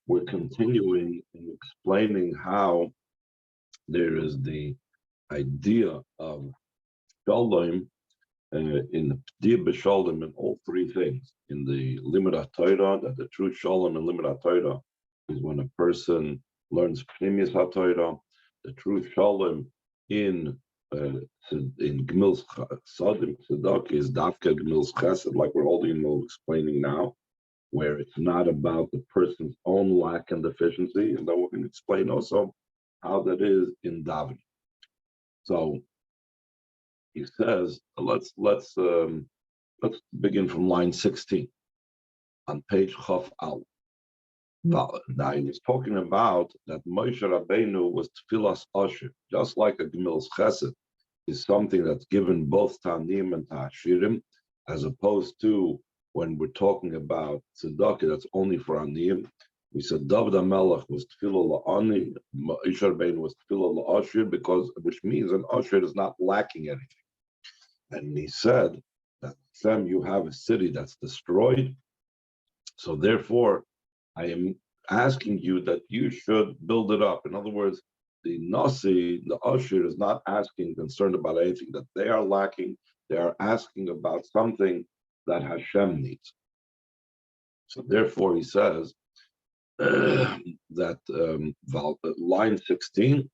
we're continuing in explaining how there is the idea of Shalom in the P'dir B'Shalom in all three things. In the Limud HaTorah, that the true Shalom in Limud HaTorah is when a person learns Pnimius HaTorah. The true Shalom in Gmil's Sadim Tzedak is Dafka Gmil's Chesed, like we're holding explaining now, where it's not about the person's own lack and deficiency, and then we can explain also how that is in David. So he says, let's begin from line 16 on page Chaf Al. Now he's talking about that Moshe Rabbeinu was Tfilas Asher, just like a Gmil's Chesed is something that's given both Tanim and Ta'ashirim, as opposed to when we're talking about tzedakah, that's only for aniyim. We said David HaMelech was tefillah la'ani, Moshe Rabbeinu was tefillah la'ashir, which means an ashir is not lacking anything. And he said that Sam, you have a city that's destroyed, so therefore I am asking you that you should build it up. In other words, the Nasi, the ashir, is not concerned about anything that they are lacking. They are asking about something that Hashem needs. So therefore he says that line 16,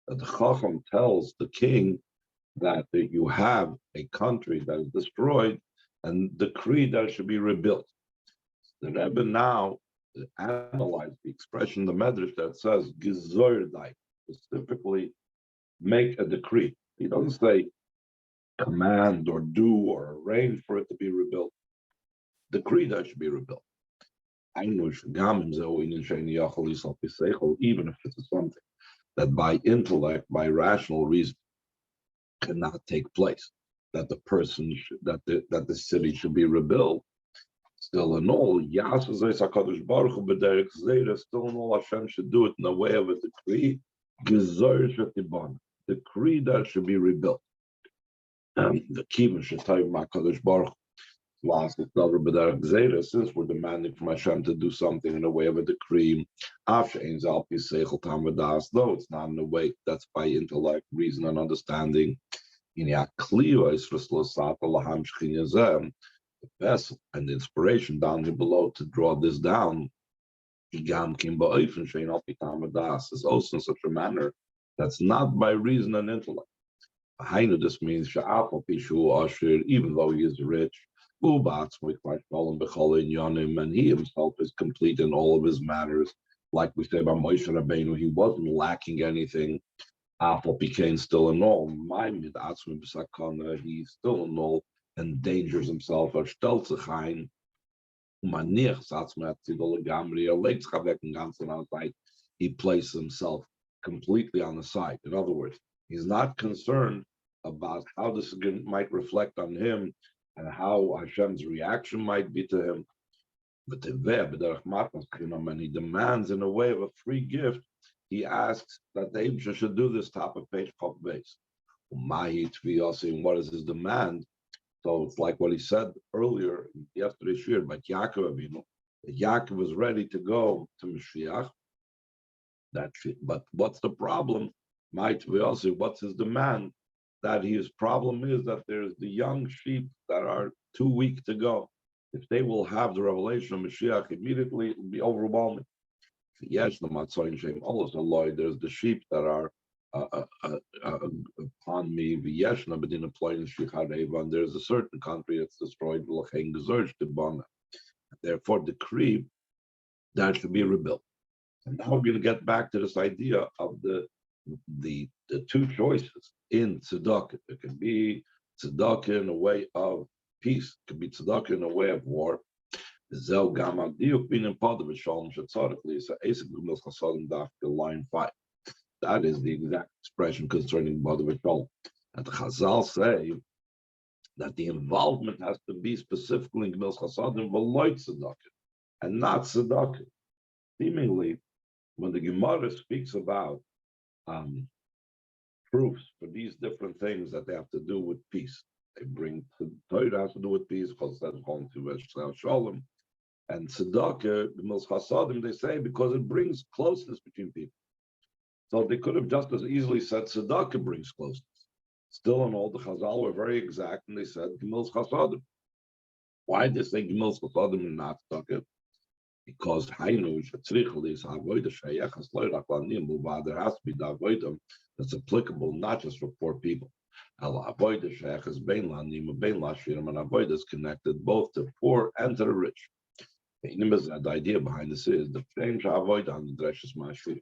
that the Chacham tells the king that you have a country that is destroyed and decree that it should be rebuilt. The Rebbe now analyzed the expression, the Medrash that says Gizordai, specifically make a decree. He doesn't say command or do or arrange for it to be rebuilt. Decree that it should be rebuilt. Even if it's something that by intellect, by rational reason, cannot take place, that the person that the city should be rebuilt. Still in all, still in all, Hashem should do it in the way of a decree. Decree that should be rebuilt. The kivun should tell Makadosh Baruch since we're demanding from Hashem to do something in the way of a decree, though it's not in the way that's by intellect, reason, and understanding. The vessel and the inspiration down here below to draw this down is also in such a manner that's not by reason and intellect. This means even though he is rich, and he himself is complete in all of his matters. Like we say about Moshe Rabbeinu, he wasn't lacking anything. Became still in all. He's still in all, endangers himself. He places himself completely on the side. In other words, he's not concerned about how this might reflect on him and how Hashem's reaction might be to him. But and he demands in a way of a free gift, he asks that the Abisha should do this top of page Kop base. What is his demand? So it's like what he said earlier, yesterday's year, but Yaakov Avinu, that Yaakov was ready to go to Mashiach. But what's the problem? What's his demand? That his problem is that there's the young sheep that are too weak to go. If they will have the revelation of Mashiach immediately, it will be overwhelming. Yes, the Matzoin Shem Allah, there's the sheep that are upon me, V'yeshna B'din Aployin Shichareva, and there's a certain country that's destroyed, L'chein Gezorj Tibana. Therefore, decree that should be rebuilt. And now we're going to get back to this idea of the two choices in tzedakah. It can be tzedakah in a way of peace. It can be tzedakah in a way of war. Line 5. That is the exact expression concerning Badav Shalom. And the Chazal say that the involvement has to be specifically in Gmil's Chasadim v'loy tzedakah, and not tzedakah. Seemingly, when the Gemara speaks about proofs for these different things that they have to do with peace, They bring Torah has to do with peace because that's going to Shalom. And tzedakah, Gemilas Chasadim, they say because it brings closeness between people. So they could have just as easily said tzedakah brings closeness. Still, in all, the Chazal were very exact, and they said Gemilas Chasadim. Why did they say Gemilas Chasadim and not tzedakah? Because Hainu Shatzrichel Avodah Shayachas Loirak Lanim Uva. There has to be the avodah that's applicable not just for poor people. Ela Avodah Shayachas Bein Lanim Bein Lashirim, and avodah is connected both to poor and to the rich. The idea behind this is the same avodah on the Dreshes Mashir.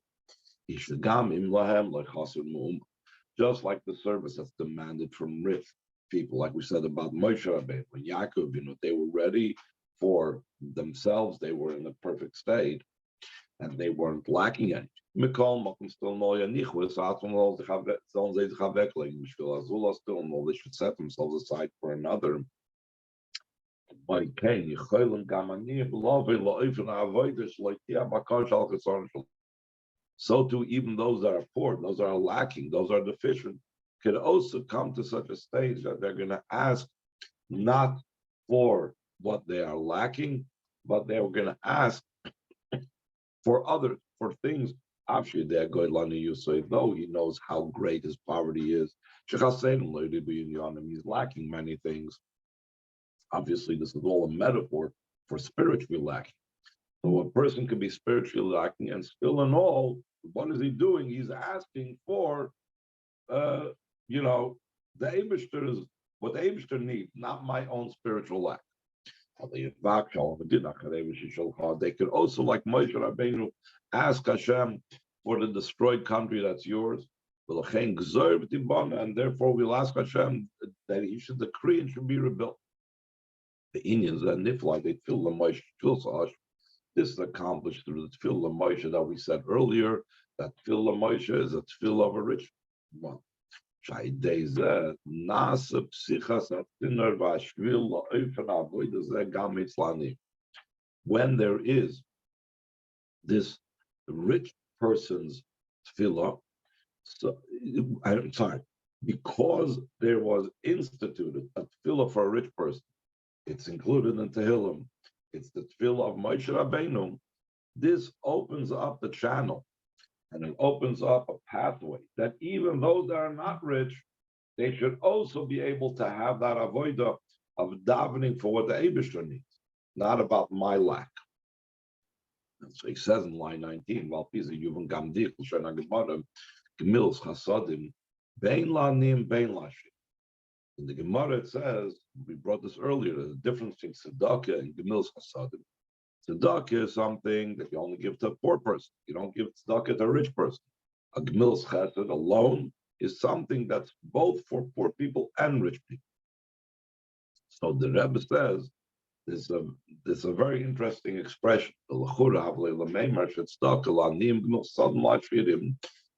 Ishagam Im Lahem like Chasur Mu'um. Just like the service that's demanded from rich people, like we said about Moshe Rabbeinu, when Yaakov, they were ready for themselves, they were in a perfect state, and they weren't lacking anything. Mikol Makom still know Yanichus, still know they should set themselves aside for another. So too, even those that are poor, those that are lacking, those that are deficient, could also come to such a stage that they're going to ask not for what they are lacking, but they're going to ask for things. Actually, they're going to say, though he knows how great his poverty is. He's lacking many things. Obviously, this is all a metaphor for spiritually lacking. So a person could be spiritually lacking, and still in all, what is he doing? He's asking for, the Eibishter is what the Eibishter needs, not my own spiritual lack. They could also, like Moshe Rabbeinu, ask Hashem for the destroyed country that's yours, and therefore we'll ask Hashem that He should decree and should be rebuilt. The Indians and Nifla, they feel the Moshe Tfil. This is accomplished through the Tfil Moshe that we said earlier. That Tfil Moshe is a Tfil of a rich one. When there is this rich person's tefillah, I'm sorry, because there was instituted a tefillah for a rich person, it's included in Tehillim, it's the tefillah of Moshe Rabbeinu. This opens up the channel, and it opens up a pathway that even those that are not rich, they should also be able to have that avodah of davening for what the Eibishter needs, not about my lack. And so he says in line 19, Gemilas Chasadim, Bein Lanim, Bein Lashim. In the Gemara it says, we brought this earlier, there's a difference between tzedakah and Gemilas Chasadim. Tzedakah is something that you only give to a poor person. You don't give tzedakah to a rich person. A Gemilas Chesed alone is something that's both for poor people and rich people. So the Rebbe says, there's a very interesting expression.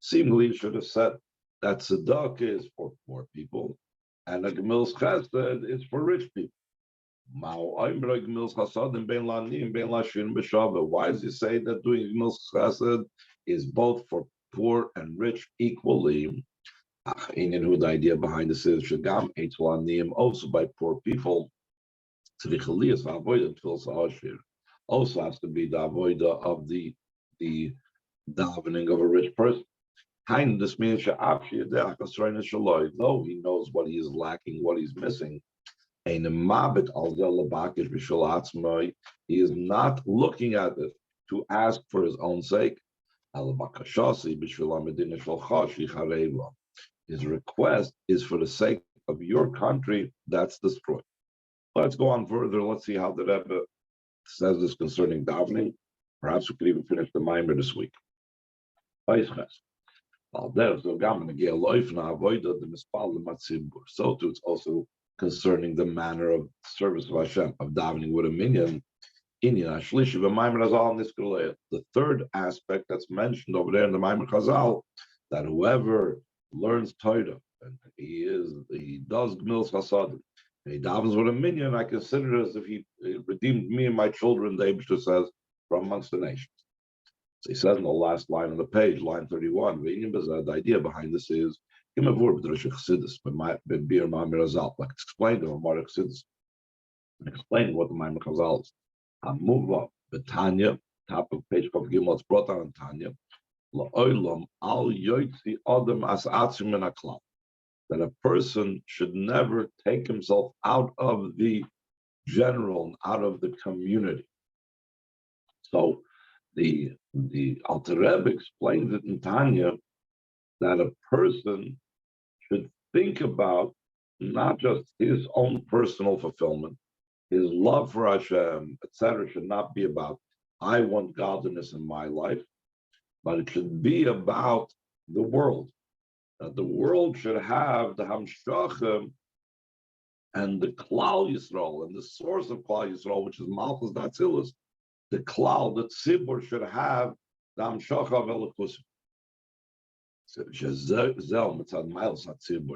Seemingly you should have said that tzedakah is for poor people and a Gemilas Chesed is for rich people. Why does he say that doing Gemilas Chesed is both for poor and rich equally? The idea behind this is also by poor people. Also has to be the avodah of the davening of a rich person. This means though he knows what he is lacking, what he's missing, he is not looking at it to ask for his own sake. His request is for the sake of your country that's destroyed. Let's go on further. Let's see how the Rebbe says this concerning davening. Perhaps we could even finish the Maimer this week. So too, it's also concerning the manner of service of Hashem, of davening with a minyan. The third aspect that's mentioned over there in the Maimer Chazal, that whoever learns Torah and he does Gemilas Chasadim, and he davens with a minyan, I consider it as if he redeemed me and my children, the Eibishter says, from amongst the nations. So he says in the last line of the page, line 31, the idea behind this is Give me a word, like explain to him what Chassidus, explain what the Maimon Chazal is. Move up, the Tanya, top of page of Gimel, it's brought down in Tanya. La'olam al yoitzi adam as atzim min haklal, that a person should never take himself out of the general and out of the community. So the Alter Rebbe explains it in Tanya that a person should think about not just his own personal fulfillment, his love for Hashem, etc., should not be about, I want godliness in my life, but it should be about the world. That the world should have the Hamshachim and the Klal Yisrael, and the source of Klal Yisrael, which is Malchus Datzilus, the Klal, the Tzibur should have the Hamshachah of Elokus.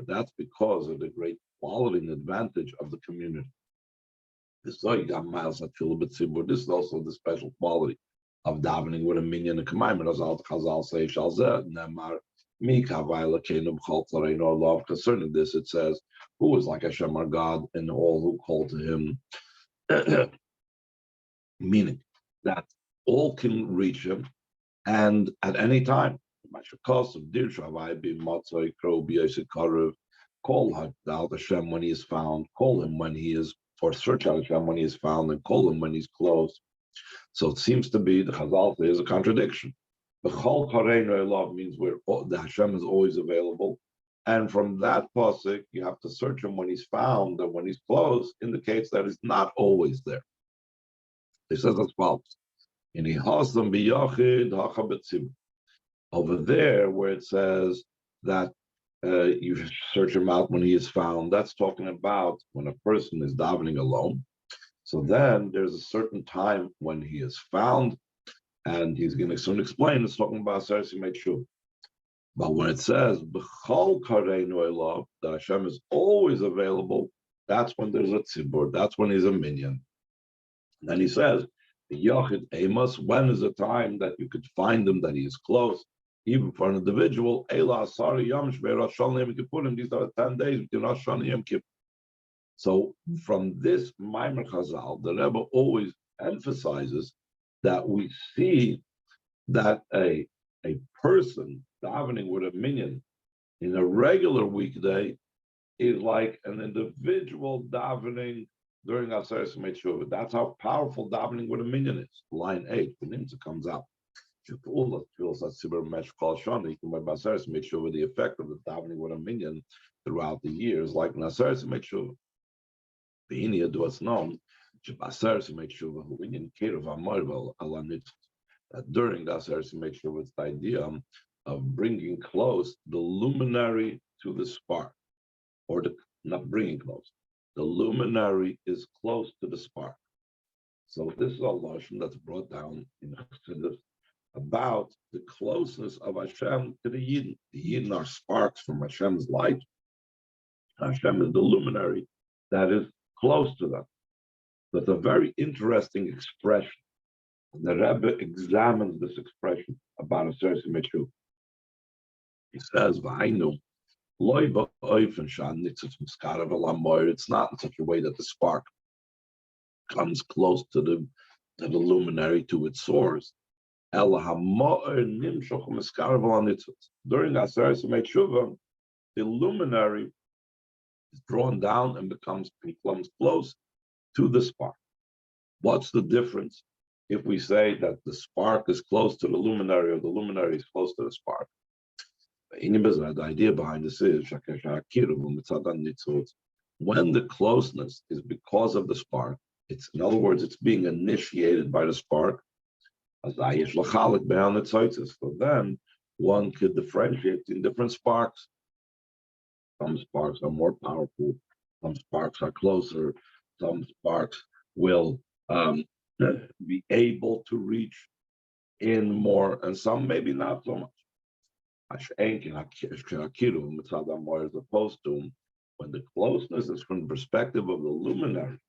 That's because of the great quality and advantage of the community. This is also the special quality of davening with a minyan and commandment, as Chazal say, concerning this, it says, who is like Hashem our God, and all who call to him, meaning that all can reach him, and at any time. Call out Hashem when he is found, call him when he is, or search out Hashem when he is found, and call him when he's close. So it seems to be the Chazal is a contradiction. The Chol Kareinu Elav means where the Hashem is always available, and from that pasuk you have to search him when he's found, and when he's close indicates that he's not always there. He says as follows: in Ihasam biyachid hachabetzim. Over there, where it says that you search him out when he is found, that's talking about when a person is davening alone. So then there's a certain time when he is found, and he's going to soon explain, it's talking about Aseres Yemei Tshuva. But when it says, B'chol Kareinu Elav, that Hashem is always available, that's when there's a tzibur, that's when he's a minyan. And then he says, the Yachid Amos, when is the time that you could find him, that he is close, even for an individual, Eila Asari Yom Shvei Rosh Hashanah Yom Kippurim, these are 10 days between Rosh Hashanah and Yom Kippur. So from this Maimer Chazal, the Rebbe always emphasizes that we see that a person davening with a minyan in a regular weekday is like an individual davening during Aseres Yemei Tshuva. That's how powerful davening with a minyan is. Line 8, the Nimtza comes out. You can make sure with the effect of the davening with a minyan throughout the years, like Aseres Yemei Tshuva. The Inia do us known, Aseres Yemei Tshuva, who Inyan Kirov Amarvel Alanit, that during the Aseres Yemei Tshuva, it's the idea of bringing close the luminary to the spark, or not bringing close. The luminary is close to the spark. So this is a lashon that's brought down in Chassidus about the closeness of Hashem to the Yidden. The Yidden are sparks from Hashem's light. Hashem is the luminary that is close to them. That's a very interesting expression. The Rebbe examines this expression about Aseres Yemei Tshuva. He says, it's not in such a way that the spark comes close to the luminary, to its source. During Aseres Yemei Tshuva, the luminary is drawn down and becomes close to the spark. What's the difference if we say that the spark is close to the luminary, or the luminary is close to the spark? The idea behind this is when the closeness is because of the spark, it's, in other words, it's being initiated by the spark. So then one could differentiate in different sparks. Some sparks are more powerful, some sparks are closer, some sparks will be able to reach in more, and some maybe not so much. As opposed to when the closeness is from the perspective of the luminary,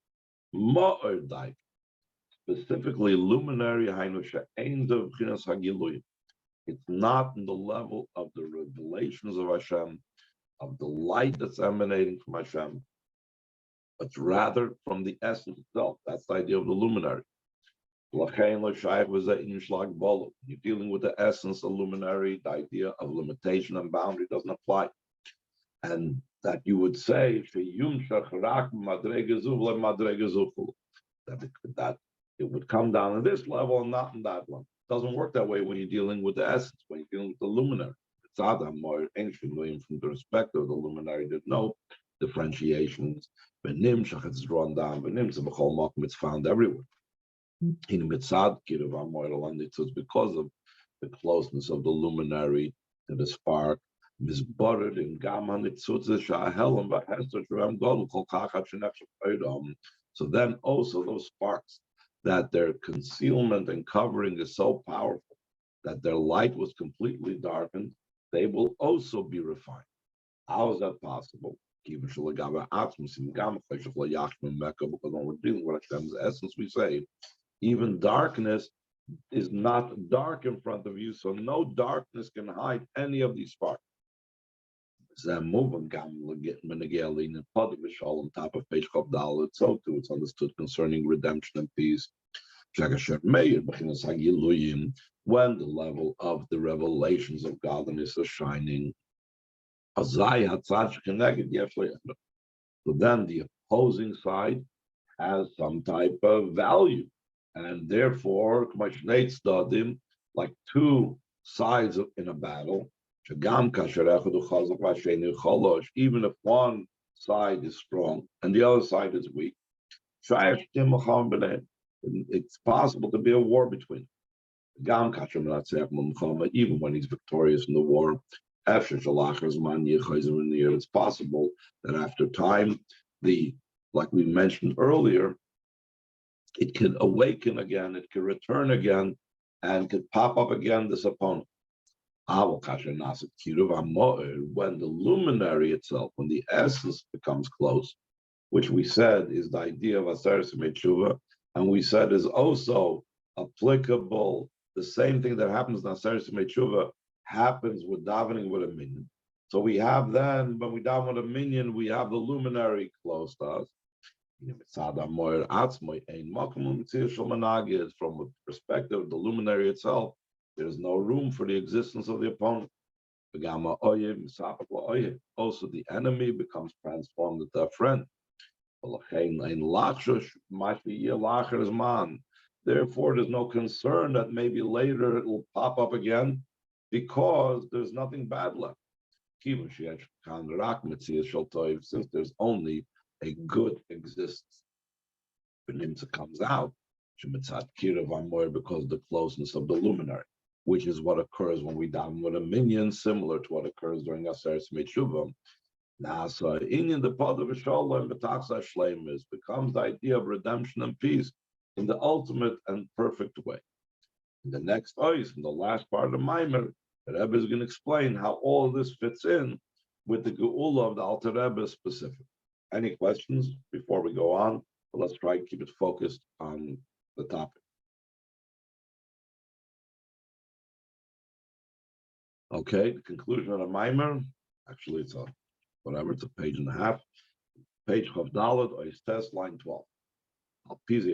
specifically luminary, it's not in the level of the revelations of Hashem, of the light that's emanating from Hashem, but rather from the essence itself. That's the idea of the luminary. You're dealing with the essence of luminary, the idea of limitation and boundary doesn't apply. And that you would say that it would come down on this level and not on that one. It doesn't work that way when you're dealing with the essence, when you're dealing with the luminary. It's Adam more ancient from the perspective of the luminary, there's no differentiations. It's drawn down, it's found everywhere. It's because of the closeness of the luminary to the spark. So then also those sparks, that their concealment and covering is so powerful that their light was completely darkened, they will also be refined. How is that possible? Because when we're dealing with Hashem's essence, we say, even darkness is not dark in front of you, so no darkness can hide any of these sparks. So too, it's understood concerning redemption and peace. When the level of the revelations of godliness is shining, so then the opposing side has some type of value. And therefore, like two sides in a battle, even if one side is strong and the other side is weak, it's possible to be a war between them. Even when he's victorious in the war, it's possible that after time, like we mentioned earlier, it can awaken again, it can return again, and could pop up again, this opponent. When the luminary itself, when the essence becomes close, which we said is the idea of Aseret Tshuva, and we said is also applicable, the same thing that happens in Aseret Tshuva happens with davening with a minyan. So we have then, when we daven with a minyan, we have the luminary close to us. From the perspective of the luminary itself, there's no room for the existence of the opponent. Also, the enemy becomes transformed into a friend. Therefore, there's no concern that maybe later it will pop up again, because there's nothing bad left. Since there's only a good existence. When Nimtza comes out, because of the closeness of the luminary, which is what occurs when we daven with a minyan, similar to what occurs during Aseret Tshuva. Nasa Inyan the pod of Shalom is becomes the idea of redemption and peace in the ultimate and perfect way. In the next ois, in the last part of the Maimer, the Rebbe is going to explain how all of this fits in with the Geula of the Alter Rebbe specific. Any questions before we go on? But let's try to keep it focused on the topic. Okay, the conclusion of the Maimer. Actually, it's a page and a half. Page Chav Daled, Ois Tes, line 12. According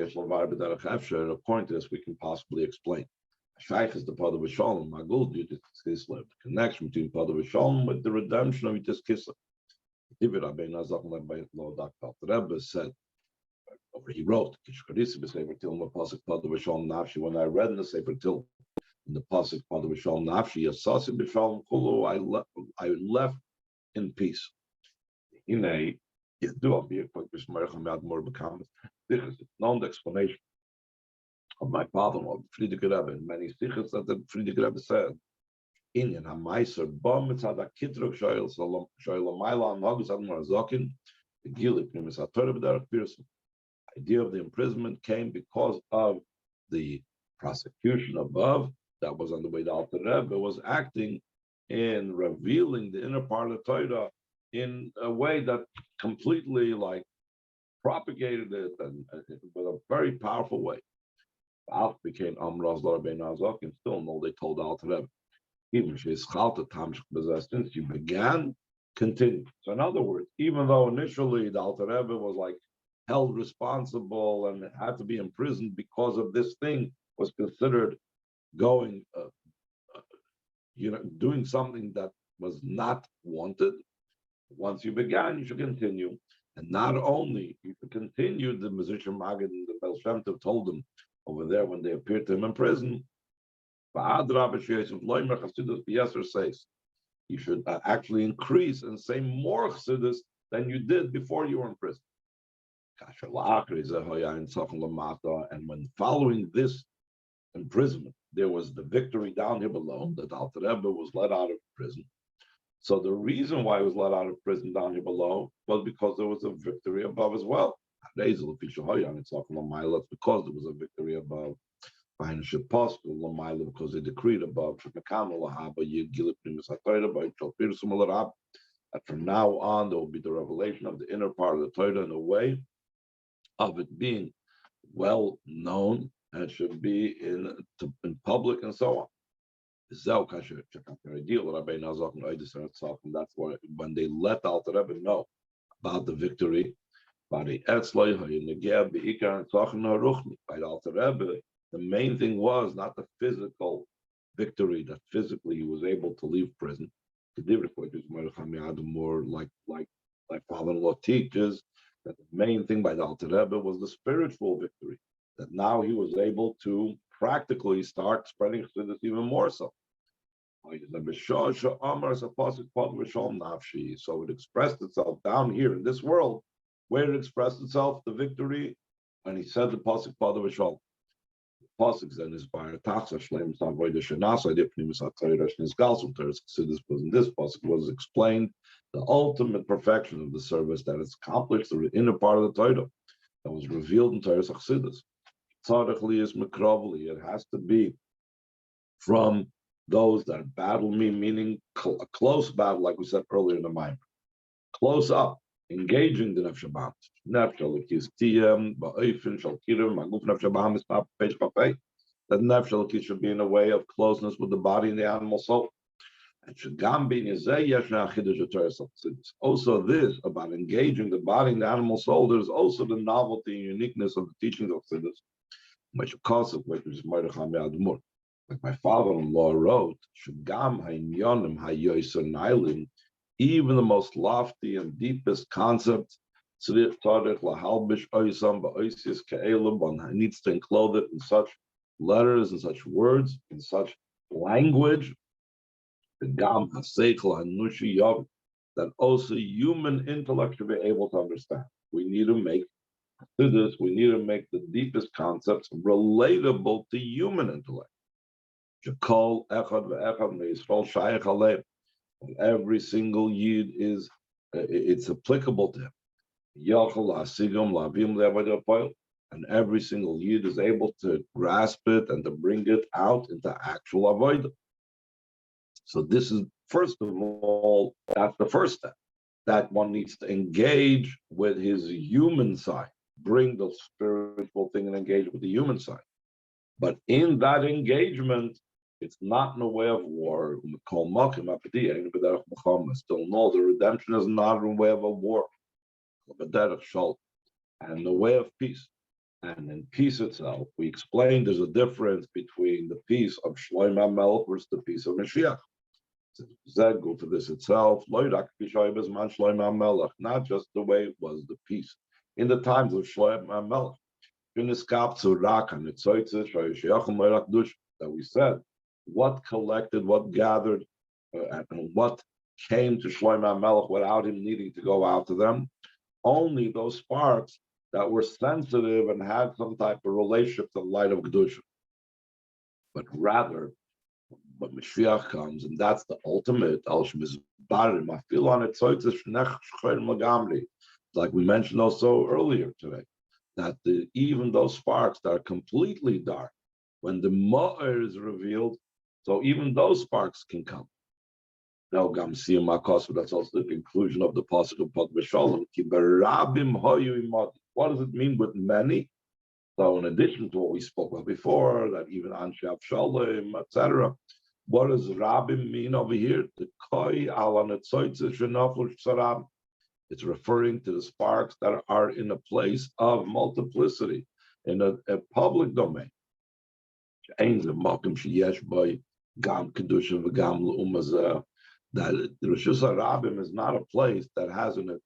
to this, we can possibly explain. Shaykh is the part of בשלום. Magul due to Kislev. The connection between part of בשלום with the redemption of Yitis Kislev. The Rebbe said, or he wrote, when I read in the Sefer Til, in the pasuk part of בשלום Nafshi, I left in peace. This is known explanation of my father-in-law, Friedrich Rebbe, and many sikhs that the Friedrich Rebbe said. Inyan HaMaiser Bom Mitzad HaKitruk Shoyel Maila Magus Admor Zokin, the Gili Primus HaTorah B'derech Pirsim. The idea of the imprisonment came because of the prosecution above that was on the way. The Alter Rebbe was acting in revealing the inner part of the Torah in a way that completely propagated it and with a very powerful way. Alf became Amraz Larbein Azok, and still no, they told Alter Rebbe, even since you began continue. So in other words, even though initially the Alter Rebbe was like held responsible and had to be imprisoned because of this thing, was considered going, doing something that was not wanted. Once you began, you should continue. And not only you should continue, the musician Maggid and the Bel Shem Tov told them over there when they appeared to him in prison, says, you should actually increase and say more chassidus than you did before you were in prison. And when following this imprisonment, there was the victory down here below, that Alter Rebbe was let out of prison. So the reason why he was let out of prison down here below was because there was a victory above as well. It's because there was a victory above. Because they decreed above. That from now on there will be the revelation of the inner part of the Torah in a way of it being well known and should be in public and so on. That's why when they let Alter Rebbe know about the victory, by the Alter Rebbe, the main thing was not the physical victory, that physically he was able to leave prison. More like father-in-law teaches, that the main thing by the Alter Rebbe was the spiritual victory, that now he was able to practically start spreading Chassidus even more so. So it expressed itself down here in this world, where it expressed itself, the victory, and he said the pasuk Pada V'Shalom. Pasuk then is by Tachsa Shleim Savoy the Shenasa Dipnimis HaTorah Shnisgalsum Torah Chassidus was in this pasuk was explained the ultimate perfection of the service that is accomplished through the inner part of the Torah that was revealed in Torah Chassidus. Tzarech li is mikrovli. It has to be from those that battle me, meaning a close battle, like we said earlier in the mind, close up, engaging the nefesh habam. Nefesh alakis ba'ofen shal kirim maguf nefesh habam is page papay. That nefesh alakis should be in a way of closeness with the body and the animal soul. And shagam bin yazeh yeshna chidush Torah Chassidus. Also, this about engaging the body and the animal soul. There's also the novelty and uniqueness of the teachings of Chassidus, which of course, which is Mordechai Admur. Like my father-in-law wrote, even the most lofty and deepest concept needs to enclose it in such letters, in such words, in such language, that also human intellect should be able to understand. We need to make this, we need to make the deepest concepts relatable to human intellect. Every single yid is it's applicable to him. And every single yid is able to grasp it and to bring it out into actual avodah. So this is, first of all, that's the first step, that one needs to engage with his human side, bring the spiritual thing and engage with the human side. But in that engagement, it's not in a way of war. Still no, the redemption is not in a way of a war. And the way of peace. And in peace itself, we explained there's a difference between the peace of Shlomo HaMelech versus the peace of Mashiach. Go for this itself, not just the way it was the peace in the times of Shlomo HaMelech. That we said, what collected, what gathered, and what came to Shlomo HaMelech without him needing to go out to them? Only those sparks that were sensitive and had some type of relationship to the light of Kedusha. But rather, when Mashiach comes, and that's the ultimate, like we mentioned also earlier today, that even those sparks that are completely dark, when the Ma'ir is revealed, so even those sparks can come. Now, that's also the conclusion of the pasuk of בשלום. What does it mean with many? So, in addition to what we spoke about before, that even Anshe Avshalom, etc., What does Rabim mean over here? The koi ala netzoitze shenafel sarab. It's referring to the sparks that are in a place of multiplicity, in a public domain. That the Rishus Harabim is not a place that has an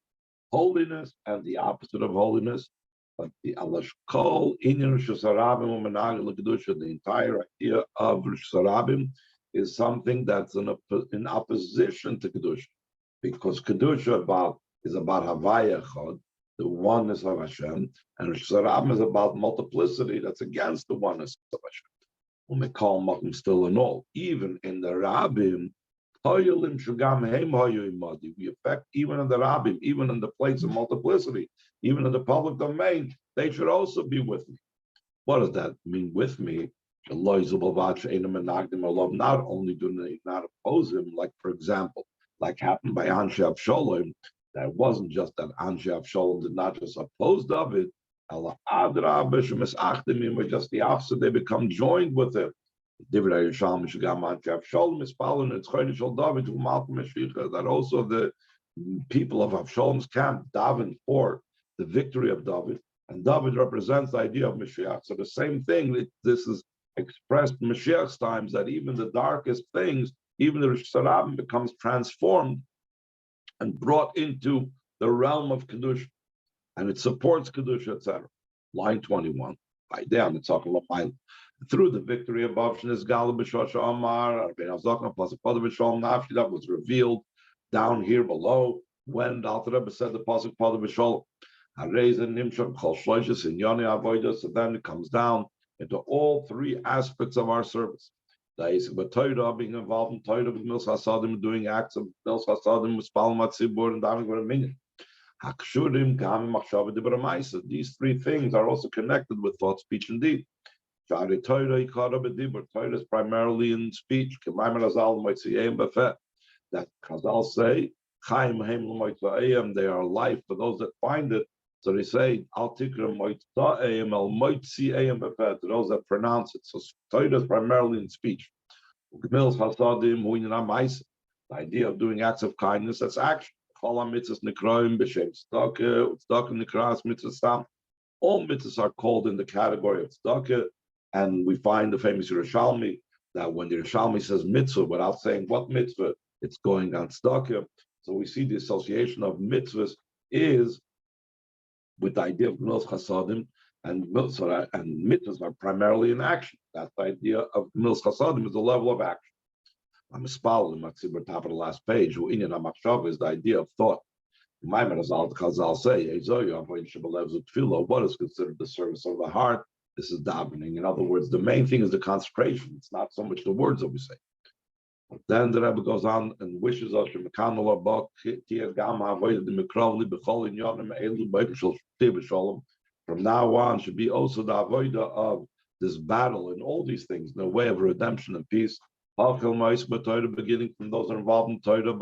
holiness and the opposite of holiness, but the Alashkol Inyan Rishus Harabim U'Menagel Kedusha, the entire idea of Rishus Harabim is something that's in opposition to Kedusha, because Kedusha is about Havaya Chod, the oneness of Hashem, and Rishus Harabim is about multiplicity that's against the oneness of Hashem. When we call Makim still and all, even in the Rabbim, we affect even in the Rabbim, even in the place of multiplicity, even in the public domain, they should also be with me. What does that mean with me? Not only do they not oppose him, like for example, like happened by Anshe Avshalom, that wasn't just that Anshe Avshalom did not just oppose David, but just the opposite, they become joined with him. That also the people of Avshalom's camp daven for the victory of David, and David represents the idea of Mashiach. So the same thing, this is expressed in Mashiach's times, that even the darkest things, even the Rishus Harabim becomes transformed and brought into the realm of Kedusha, and it supports Kedusha, etc. Line 21, right down, it's talking about through the victory of Bavshin Gal B'Shosha Amar, that was revealed down here below when the Alter Rebbe said the pasuk Pada B'Sholom. So then it comes down into all three aspects of our service. Being involved in Torah, with Mils Hasadim, doing acts of Mils Hasadim, with Spalim Atzibur, and davening with a minyan. These three things are also connected with thought, speech, and deed. Torah is primarily in speech. That Chazal say, they are life for those that find it. So they say, to those that pronounce it. So Torah is primarily in speech. The idea of doing acts of kindness, that's action. All mitzvahs are called in the category of tzedakah, and we find the famous Yerushalmi that when the Yerushalmi says mitzvah without saying what mitzvah, it's going on tzedakah. So we see the association of mitzvahs is with the idea of Gemilas Chasadim, and mitzvahs are primarily in action. That's the idea of Gemilas Chasadim, is the level of action. I'm a spal in the top of the last page. Who Inyan HaMachshava is the idea of thought. Chazal say, what is considered the service of the heart? This is davening. In other words, the main thing is the consecration. It's not so much the words that we say. But then the Rebbe goes on and wishes us from now on should be also the avodah of this battle and all these things in the way of redemption and peace. Beginning from those involved in Torah,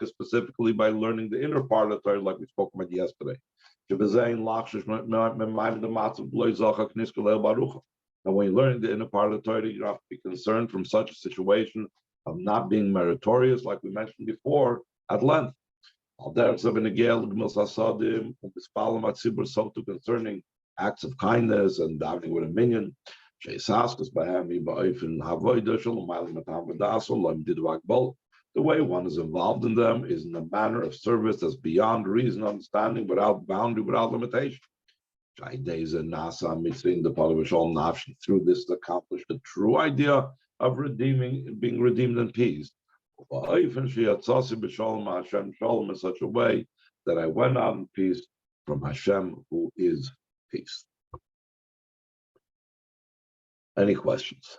specifically by learning the inner part of Torah, like we spoke about yesterday. And when you learn the inner part of Torah, you have to be concerned from such a situation of not being meritorious, like we mentioned before at length. Concerning acts of kindness and davening with a minyan. The way one is involved in them is in a manner of service that's beyond reason, understanding, without boundary, without limitation. Through this to accomplish the true idea of being redeemed in peace. In such a way that I went out in peace from Hashem, who is peace. Any questions?